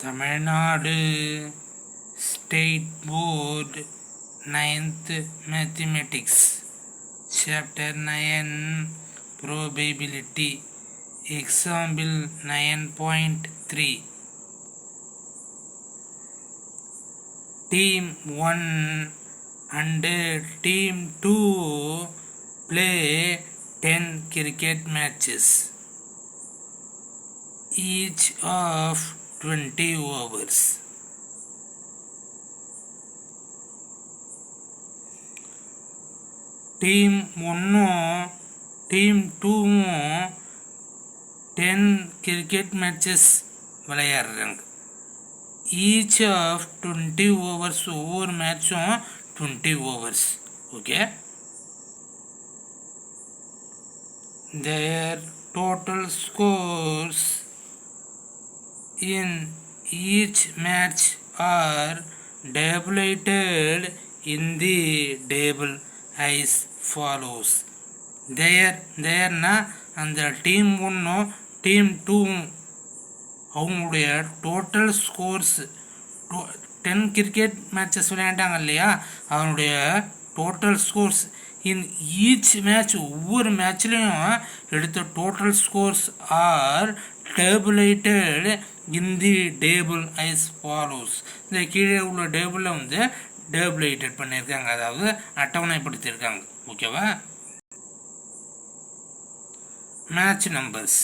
Tamil Nadu state board 9th mathematics chapter 9 probability example 9.3 team 1 and team 2 play 10 cricket matches each of 20 overs. Team 1 Team 2 10 cricket matches விளையாடுறாங்க. Each of 20 overs, ஒவ்வொரு மேட்சும் 20 overs. Okay. Their total scores in each match are tabulated in the table as follows. தேர்னா அந்த team 1 team 2 அவங்களுடைய total scores 10 cricket matches விளையாண்டாங்க இல்லையா, அவனுடைய total scores in each match, ஒவ்வொரு மேட்ச்லேயும் எடுத்த total scores are tabulated in the table as follows. இந்த கீழே உள்ள டேபிளில் வந்து டேபுலேட்டட் பண்ணியிருக்காங்க, அதாவது அட்டவணைப்படுத்தியிருக்காங்க. ஓகேவா? Match numbers.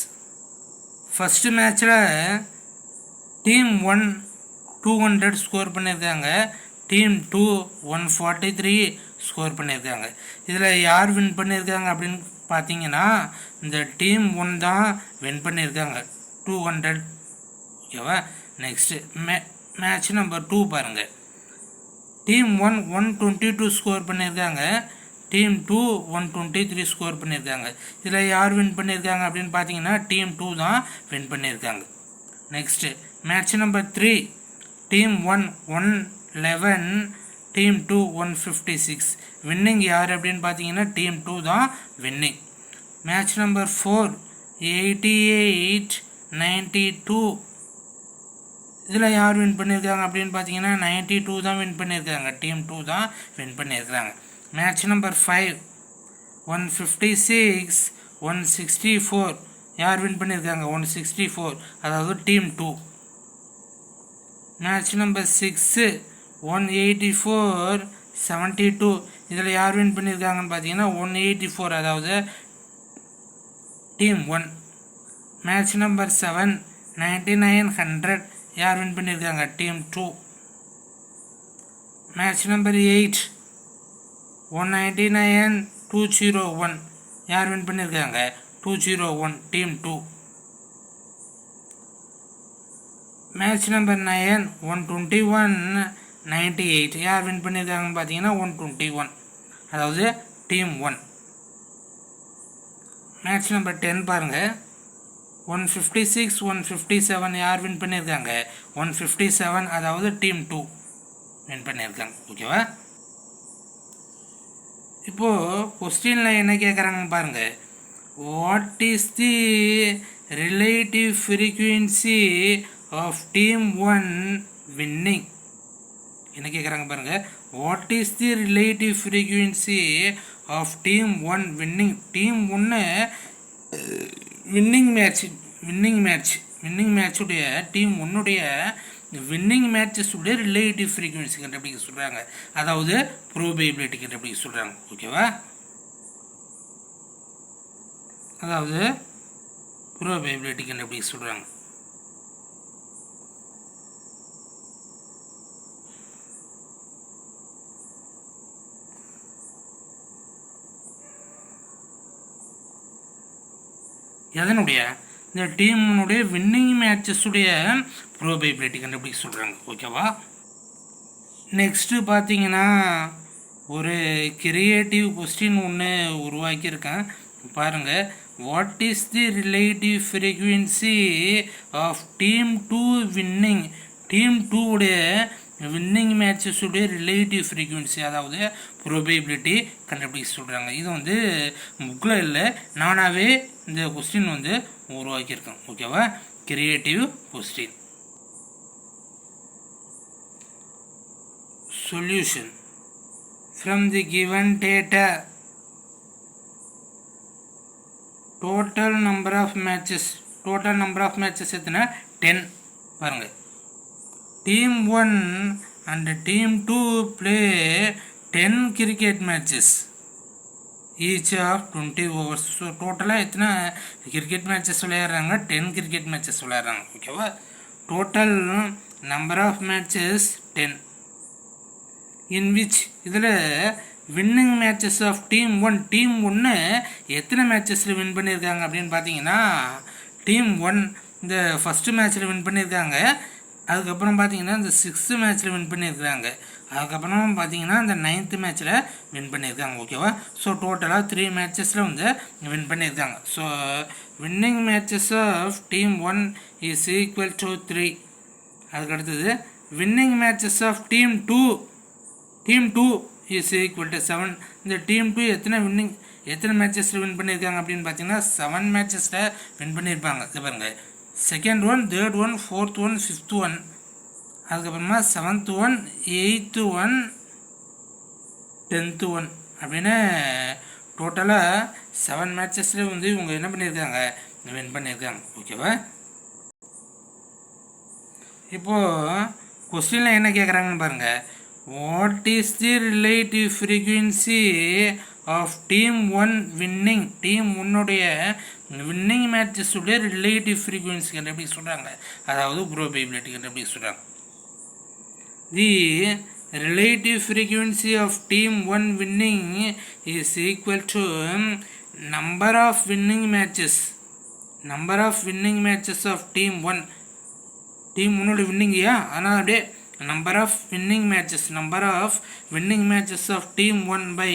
ஃபஸ்ட்டு மேட்ச்சில் டீம் 1 200 ஸ்கோர் பண்ணியிருக்காங்க, டீம் 2 143 ஸ்கோர் பண்ணியிருக்காங்க. இதில் யார் வின் பண்ணியிருக்காங்க அப்படின்னு பார்த்தீங்கன்னா இந்த டீம் 1 தான் வின் பண்ணியிருக்காங்க 200. ஓகேவா? நெக்ஸ்ட்டு மேட்ச் நம்பர் 2 பாருங்கள். டீம் 1 122 ஸ்கோர் பண்ணியிருக்காங்க, டீம் 2 123 ஸ்கோர் பண்ணியிருக்காங்க. இதில் யார் வின் பண்ணியிருக்காங்க அப்படின்னு பார்த்தீங்கன்னா டீம் 2 தான் வின் பண்ணியிருக்காங்க. Next match number 3 team 1 111 team 2 156. Winning யார் அப்படின்னு பார்த்தீங்கன்னா டீம் 2 தான் வின்னிங். Match number 4 88 92. இதில் யார் வின் பண்ணியிருக்காங்க அப்படின்னு பார்த்தீங்கன்னா 92 தான் வின் பண்ணியிருக்காங்க, டீம் 2 தான் வின் பண்ணியிருக்காங்க. Match number 5 156 164. யார் வின் பண்ணியிருக்காங்க 164, அதாவது டீம் 2. Match number 6 184 72. இதில் யார் வின் பண்ணியிருக்காங்கன்னு பார்த்தீங்கன்னா 184, அதாவது டீம் 1. Match number 7 99 100. யார் வின் பண்ணியிருக்காங்க டீம் 2. Match number 8 199 201. யார் வின் பண்ணியிருக்காங்க 201, டீம் 2. Match number 9 121 98. யார் வின் பண்ணியிருக்காங்கன்னு பார்த்தீங்கன்னா 121, அதாவது டீம் 1. மேட்ச் நம்பர் 10 பாருங்கள். 156 157. யார் வின் பண்ணியிருக்காங்க 157, அதாவது டீம் 2 வின் பண்ணியிருக்காங்க. ஓகேவா? இப்போது கொஸ்டினில் என்ன கேட்குறாங்கன்னு பாருங்கள். What is the relative frequency of team 1 winning? என்ன கேட்குறாங்க பாருங்கள். What is the relative frequency of team 1 winning? Team 1 winning மேட்சுடைய டீம் 1உடைய வின்னிங் மேட்சஸுடைய ரிலேட்டிவ் ஃப்ரீக்வன்சி கண்டுபிடிக்க சொல்கிறாங்க, அதாவது ப்ரோபேபிலிட்டி கண்டுபிடிக்க சொல்கிறாங்க. ஓகேவா? அதாவது ப்ரோபேபிலிட்டி கண்டுபிடிக்க சொல்கிறாங்க. எதனுடைய? இந்த டீமுடைய வின்னிங் மேட்சஸுடைய ப்ரோபேபிலிட்டி கண்டுபிடிக்க சொல்கிறாங்க. ஓகேவா? நெக்ஸ்ட்டு பார்த்தீங்கன்னா ஒரு கிரியேட்டிவ் கொஸ்டின் ஒன்று உருவாக்கியிருக்கேன் பாருங்கள். What is the relative frequency of team 2 winning? Team 2 உடைய வின்னிங் மேட்சஸுடைய ரிலேட்டிவ் ஃப்ரீக்வன்சி, அதாவது ப்ரோபேபிலிட்டி கண்டுபிடிக்க சொல்கிறாங்க. இது வந்து புக்கில் இல்லை, நானாகவே இந்த கொஸ்டின் வந்து உருவாக்கியிருக்கேன். ஓகேவா? Creative question. solution from the given data. Total number of matches எத்தனை 10 பாருங்க. Team 1 and Team 2 play 10 cricket matches each of 20 overs. So டோட்டலாக எத்தனை கிரிக்கெட் மேட்சஸ் விளையாடுறாங்க 10 கிரிக்கெட் மேட்சஸ் விளையாடுறாங்க. ஓகேவா? Total number of matches 10 in which இதில் winning matches of team 1 எத்தனை மேட்சஸில் win பண்ணியிருக்காங்க அப்படின்னு பார்த்தீங்கன்னா டீம் 1 இந்த ஃபஸ்ட்டு மேட்ச்சில் வின் பண்ணியிருக்காங்க. அதுக்கப்புறம் பார்த்தீங்கன்னா இந்த 6th மேட்ச்சில் வின் பண்ணியிருக்காங்க. அதுக்கப்புறம் பார்த்தீங்கன்னா இந்த 9th மேட்ச்சில் வின் பண்ணியிருக்காங்க. ஓகேவா? ஸோ டோட்டலாக 3 மேட்சஸில் வந்து வின் பண்ணியிருக்காங்க. So winning matches of team 1 is equal to 3. அதுக்கு அடுத்தது winning matches of team 2 is equal to 7. இந்த டீம் 2 எத்தனை மேட்சஸில் வின் பண்ணியிருக்காங்க அப்படின்னு பார்த்தீங்கன்னா 7 மேட்சஸில் வின் பண்ணியிருப்பாங்க. இது பாருங்க, second one, third one, fourth one, fifth one, அதுக்கப்புறமா 7th one, 8th one, 10th one அப்படின்னு டோட்டலாக 7 மேட்சஸில் வந்து இவங்க என்ன பண்ணியிருக்காங்க வின் பண்ணியிருக்காங்க. ஓகேவா? இப்போது கொஸ்டினில் என்ன கேட்குறாங்கன்னு பாருங்கள். What is the relative frequency of team 1 winning? Team 1உடைய வின்னிங் மேட்சஸுடைய ரிலேட்டிவ் ஃப்ரீக்வன்சி எப்படி சொல்கிறாங்க, அதாவது ப்ரோபேபிலிட்டி எப்படி சொல்கிறாங்க. The relative frequency of team 1 winning is equal to number of winning matches of team 1. Team 1ஓட வின்னிங்கயா, ஆனால் அப்படியே number of winning matches of team 1 by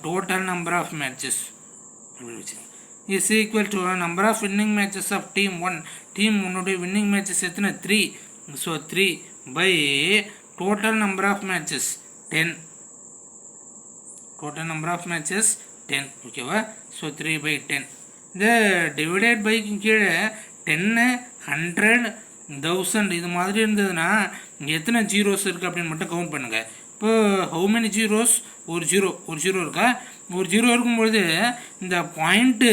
total number of matches is equal to number of winning matches of team 1. team 1 winning matches எத்தனை 3. so 3 by total number of matches 10. total number of matches 10. ஓகேவா? so 3 by 10. இந்த divided by கீழே 10, 100, 1000 இது மாதிரி இருந்ததுன்னா எத்தனை zeros இருக்குது அப்படின்னு மட்டும் கவுண்ட் பண்ணுங்கள். இப்போ ஹவு மெனி ஜீரோஸ்? ஒரு ஜீரோ இருக்கா? ஒரு ஜீரோ இருக்கும்பொழுது இந்த பாயிண்ட்டு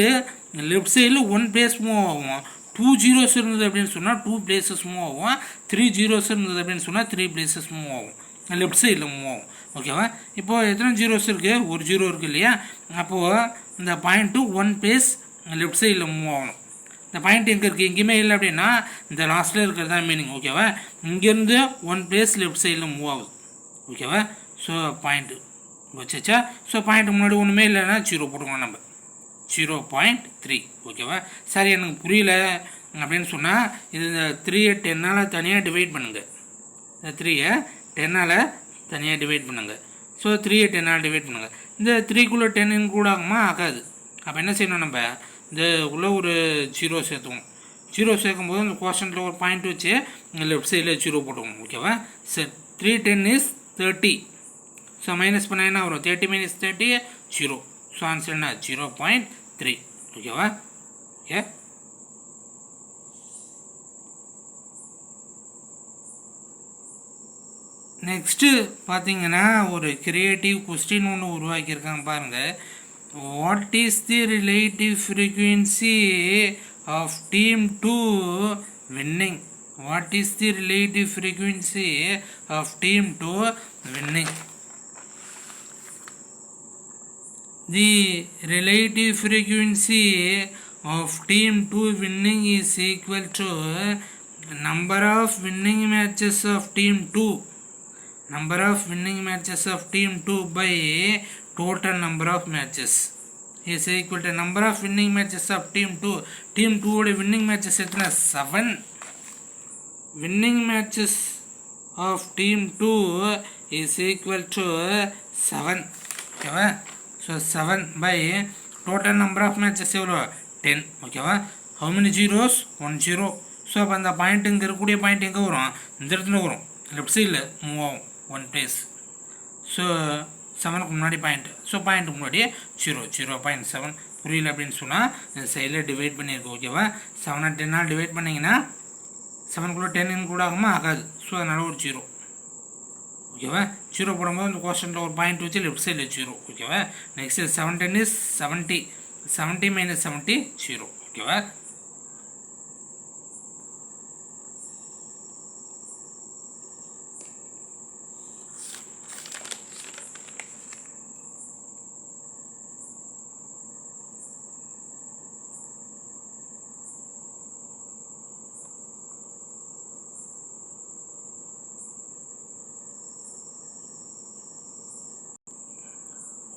லெஃப்ட் சைடில் 1 பிளேஸ் மூவ் ஆகும். 2 ஜீரோஸ் இருந்தது அப்படின்னு சொன்னால் 2 பிளேசஸ் மூவ் ஆகும். 3 ஜீரோஸ் இருந்தது அப்படின்னு சொன்னால் 3 பிளேசஸ் மூவ் ஆகும், லெஃப்ட் சைடில் மூவ் ஆகும். ஓகேவா? இப்போது எத்தனை ஜீரோஸ் இருக்குது? ஒரு ஜீரோ இருக்குது இல்லையா? அப்போது இந்த பாயிண்ட்டு 1 பிளேஸ் லெஃப்ட் சைடில் மூவ் ஆகணும். இந்த பாயிண்ட் எங்கே இருக்குது? எங்கேயுமே இல்லை அப்படின்னா இந்த லாஸ்ட்டில் இருக்கிறது தான் மீனிங். ஓகேவா? இங்கேருந்து 1 பிளேஸ் லெஃப்ட் சைடில் மூவ் ஆகுது. ஓகேவா? ஸோ பாயிண்ட்டு வச்சா, ஸோ பாயிண்ட்டு முன்னாடி ஒன்றுமே இல்லைன்னா 0 போட்டுக்கணும் நம்ம. 0.3. ஓகேவா? சரி, எனக்கு புரியல அப்படின்னு சொன்னால் இது இந்த 3-ஐ 10ஆல் தனியாக டிவைட் பண்ணுங்கள். இந்த 3-ஐ 10ஆல் தனியாக டிவைட் பண்ணுங்கள். ஸோ 3-ஐ 10ஆல் டிவைட் பண்ணுங்கள். இந்த 3க்குள்ளே 10 இன்க்ளூட் ஆகுமா? ஆகாது. அப்போ என்ன செய்யணும், நம்ம இந்த உள்ள ஒரு 0 சேர்த்துவோம். 0 சேர்க்கும்போது அந்த கோஷனில் ஒரு பாயிண்ட் வச்சு லெஃப்ட் சைடில் 0 போட்டுவோம். ஓகேவா? சரி, 3 10 இஸ் 30. ஸோ மைனஸ் பண்ண என்ன வரும்? 30 minus 30 0. ஸோ ஆன்சர் என்ன? 0.3. ஓகேவா? ஓகே. நெக்ஸ்ட்டு பார்த்தீங்கன்னா ஒரு கிரியேட்டிவ் கொஸ்டின் ஒன்று உருவாக்கியிருக்காங்க பாருங்கள். What is the relative frequency of team 2 winning? What is the relative frequency of team 2 winning? The relative frequency of team 2 winning is equal to number of winning matches of team 2. Number of winning matches of team 2 by total number of matches is equal to number of winning matches of team 2. team 2 ஓட winning matches எத்தனை? 7. winning matches of team 2 is equal to 7. ஓகேவா? So 7 by total number of matches எவ்வளோ? 10. ஓகேவா? how many zeros? 1 0. So அப்போ அந்த point இங்கே இருக்கக்கூடிய point எங்கே வரும்? இந்த இடத்துல வரும், லெஃப்ட் சைடில் மூவ் ஆகும் 1 பிளேஸ். ஸோ 7க்கு முன்னாடி பாயிண்ட்டு. ஸோ பாயிண்ட்டுக்கு முன்னாடி 0.7. புரியல அப்படின்னு சொன்னால் இந்த சைடில் டிவைட் பண்ணியிருக்கு. ஓகேவா? 7 10ஆல் டிவைட் பண்ணிங்கன்னா 7க்குள்ளே 10 கூட ஆகுமா? ஆகாது. ஸோ அதனால் ஒரு 0. ஓகேவா. ஜீரோ போடும்போது இந்த கொஸ்டினில் ஒரு பாயிண்ட் வச்சு லெஃப்ட் சைடில் வச்சுக்கிறோம். ஓகேவா. Next 17 is 70, 70 minus 70 0. ஓகேவா.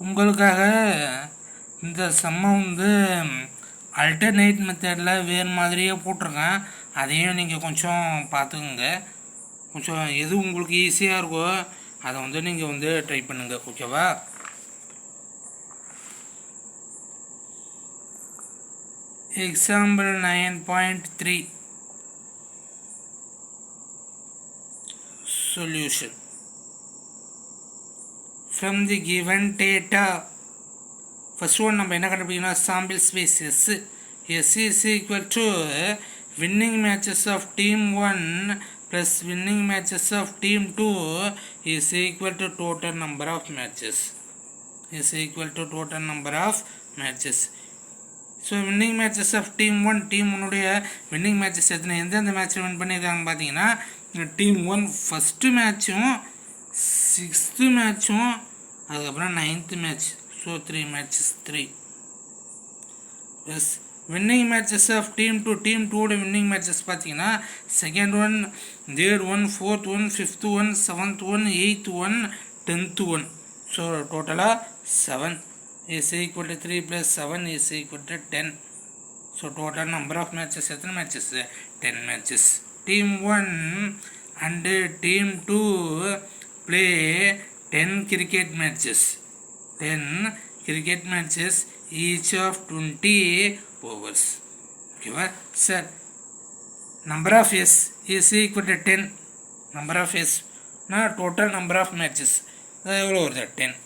உங்களுக்காக இந்த சம்மை வந்து அல்டர்னேட் மெத்தடில் வேறு மாதிரியே போட்டிருக்கேன். அதையும் நீங்கள் கொஞ்சம் பார்த்துக்குங்க. கொஞ்சம் எது உங்களுக்கு ஈஸியாக இருக்கோ அதை வந்து நீங்கள் வந்து ட்ரை பண்ணுங்கள். ஓகேவா. Example 9.3 solution. From the given data, first one நம்ம என்ன கண்டுபிடிக்கணும், sample space S. S is equal to winning matches of team 1 plus winning matches of team 2 is equal to total number of matches. Is equal to total number of matches. So winning matches of team 1, team 1உடைய winning matches எத்தனை, எந்தெந்த மேட்ச்சில் win பண்ணியிருக்காங்க பார்த்தீங்கன்னா, team 1 first மேட்சும் 6th மேட்சும் அதுக்கப்புறம் 9th மேட்ச். So 3 matches 3. Plus winning matches of team 2, team 2உடைய வின்னிங் மேட்சஸ் பார்த்தீங்கன்னா, 2nd one, 3rd one, 4th one, 5th one, 7th one, 8th one, 10th one. So டோட்டலாக 7 is equal to 3 plus 7 is equal to 10. So total number of matches, எத்தனை matches? 10 matches. Team 1 and team 2 play 10 cricket matches. 10 cricket matches, each of 20 overs. Okay, sir. Number of S is equal to 10. Number of S, total number of matches. எவ்வளோ வருது? 10.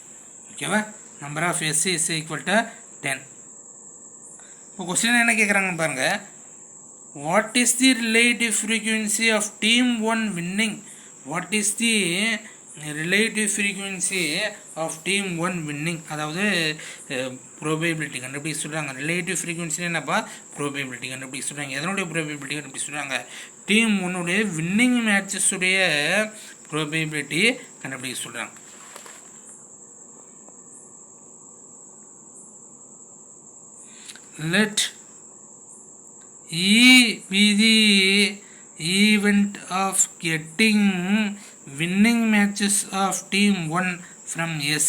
ஓகேவா. number of S is equal to 10. இப்போ question என்ன கேட்குறாங்க பாருங்கள். What is the relative frequency of team 1 winning? What is the relative frequency of team 1 winning? அதாவது probability கண்டுபிடிக்க சொல்கிறாங்க. ரிலேட்டிவ் ஃப்ரீக்வன்சி என்னப்பா? ப்ரோபேபிலிட்டி கண்டுபிடிக்க சொல்கிறாங்க. எதனுடைய ப்ரோபேபிலிட்டி கண்டுபிடிக்க சொல்கிறாங்க? டீம் 1உடைய வின்னிங் மேட்சஸுடைய ப்ரோபேபிலிட்டி கண்டுபிடிக்க சொல்கிறாங்க. Let E be the event of getting winning matches of team 1 from S.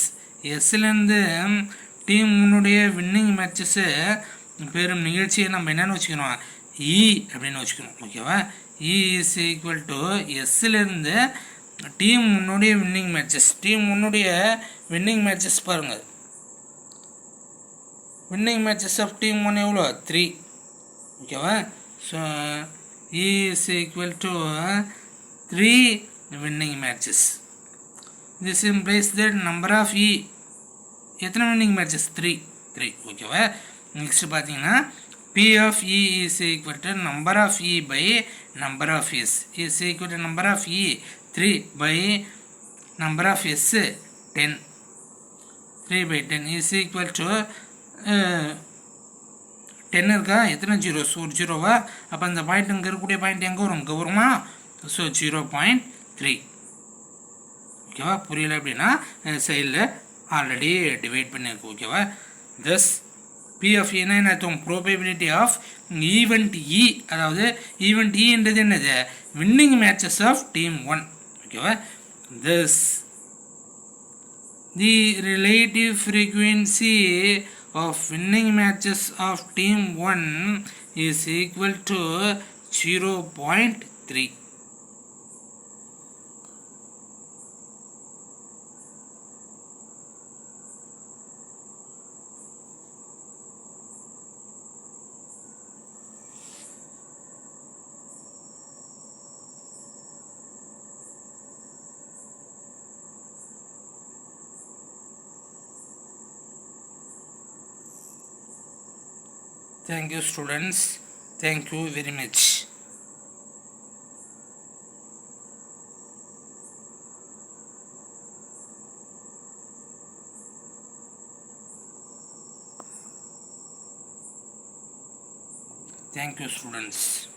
Sலேருந்து டீம் 1உடைய வின்னிங் மேட்சஸை பெரும் நிகழ்ச்சியை நம்ம என்னென்னு வச்சுக்கணும்? E அப்படின்னு வச்சுக்கணும். ஓகேவா. E is equal to Sலேருந்து டீம் 1உடைய வின்னிங் மேட்சஸ். டீம் 1உடைய வின்னிங் மேட்சஸ் பாருங்கள். winning matches of team 1 எவ்வளோ? 3. ஓகேவா. So E is equal to 3 winning matches. This implies that number of E, எத்தனை winning matches? 3. ஓகேவா. நெக்ஸ்ட் பார்த்தீங்கன்னா P of E is equal to number of E by number of S is equal to number of E 3 by number of S 10. 3 by 10 is equal to 10 இருக்கா? எத்தனை zeros? ஒரு ஜீரோவா? அப்போ அந்த point இங்கே இருக்கக்கூடிய பாயிண்ட் எங்கே வரும்? இங்கே வருமா? ஸோ 0.3. ஓகேவா. புரியல அப்படின்னா சைடில் ஆல்ரெடி டிவைட் பண்ணியிருக்கு. ஓகேவா. தஸ் பி ஆஃப் என்ன அர்த்தம்? Probability of event E. அதாவது ஈவெண்ட் இன்றது என்னது? Winning matches of team 1. ஓகேவா. Thus the relative frequency of winning matches of team 1 is equal to 0.3. Thank you students. Thank you very much. Thank you students.